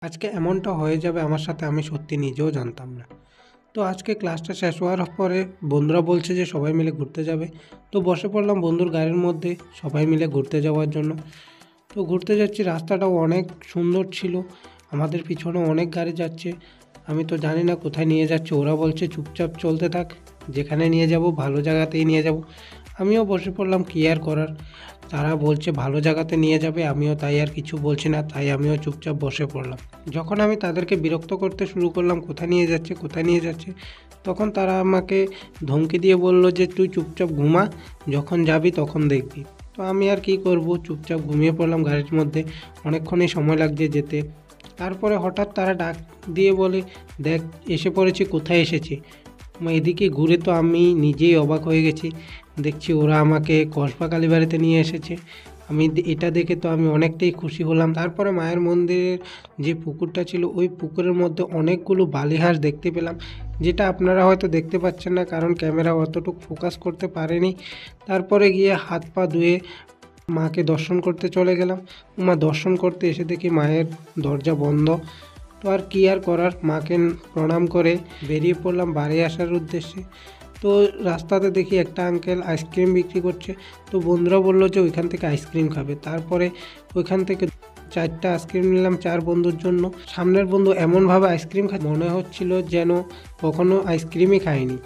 আজকে এমনটা হয়ে যাবে আমার সাথে আমি সত্যি নিজেও জানতাম না। তো আজকে ক্লাসটা শেষ হওয়ার পরে বন্ধুরা বলছে যে সবাই মিলে ঘুরতে যাবে। তো বসে পড়লাম বন্ধুর গাড়ির মধ্যে সবাই মিলে ঘুরতে যাওয়ার জন্য। তো ঘুরতে যাচ্ছি, রাস্তাটাও অনেক সুন্দর ছিল। আমাদের পিছনে অনেক গাড়ি যাচ্ছে। আমি তো জানি না কোথায় নিয়ে যাচ্ছে। ওরা বলছে চুপচাপ চলতে থাক, যেখানে নিয়ে যাব ভালো জায়গাতেই নিয়ে যাব। আমিও বসে পড়লাম, কী আর করার। তারা বলছে ভালো জায়গাতে নিয়ে যাবে, আমিও তাই আর কিছু বলছি না, তাই আমিও চুপচাপ বসে পড়লাম। যখন আমি তাদেরকে বিরক্ত করতে শুরু করলাম কোথায় নিয়ে যাচ্ছে কোথায় নিয়ে যাচ্ছে, তখন তারা আমাকে ধমকি দিয়ে বলল যে তুই চুপচাপ ঘুমা, যখন যাবি তখন দেখবি। তো আমি আর কি করব, চুপচাপ ঘুমিয়ে পড়লাম গাড়ির মধ্যে। অনেকক্ষণই সময় লাগছে যেতে। তারপরে হঠাৎ তারা ডাক দিয়ে বলে, দেখ এসে পড়েছি, কোথায় এসেছি। এদিকে ঘুরে তো আমি নিজেই অবাক হয়ে গেছি। দেখছি ওরা আমাকে কসবা কালীবাড়িতে নিয়ে এসেছে। এটা দেখে তো আমি অনেকটাই খুশি হলাম। তারপরে মায়ের মন্দিরের যে পুকুরটা ছিল, ওই পুকুরের মধ্যে অনেকগুলো বালি হাঁস দেখতে পেলাম, যেটা আপনারা হয়তো দেখতে পাচ্ছেন না, কারণ ক্যামেরা অতটুকু ফোকাস করতে পারেনি। তারপরে গিয়ে হাত পা ধুয়ে মাকে দর্শন করতে চলে গেলাম। মা দর্শন করতে এসে দেখি মায়ের দরজা বন্ধ। তো আর কি আর করার, মাকে প্রণাম করে বেরিয়ে পড়লাম বাড়ি আসার উদ্দেশ্যে। তো রাস্তাতে দেখি একটা আঙ্কেল আইসক্রিম বিক্রি করছে। তো বন্ধুরা বললো যে ওইখান থেকে আইসক্রিম খাবে। তারপরে ওইখান থেকে 4টা আইসক্রিম নিলাম 4 বন্ধুর জন্য। সামনের বন্ধু এমনভাবে আইসক্রিম খায় মনে হচ্ছিল যেন কখনো আইসক্রিমই খায়নি।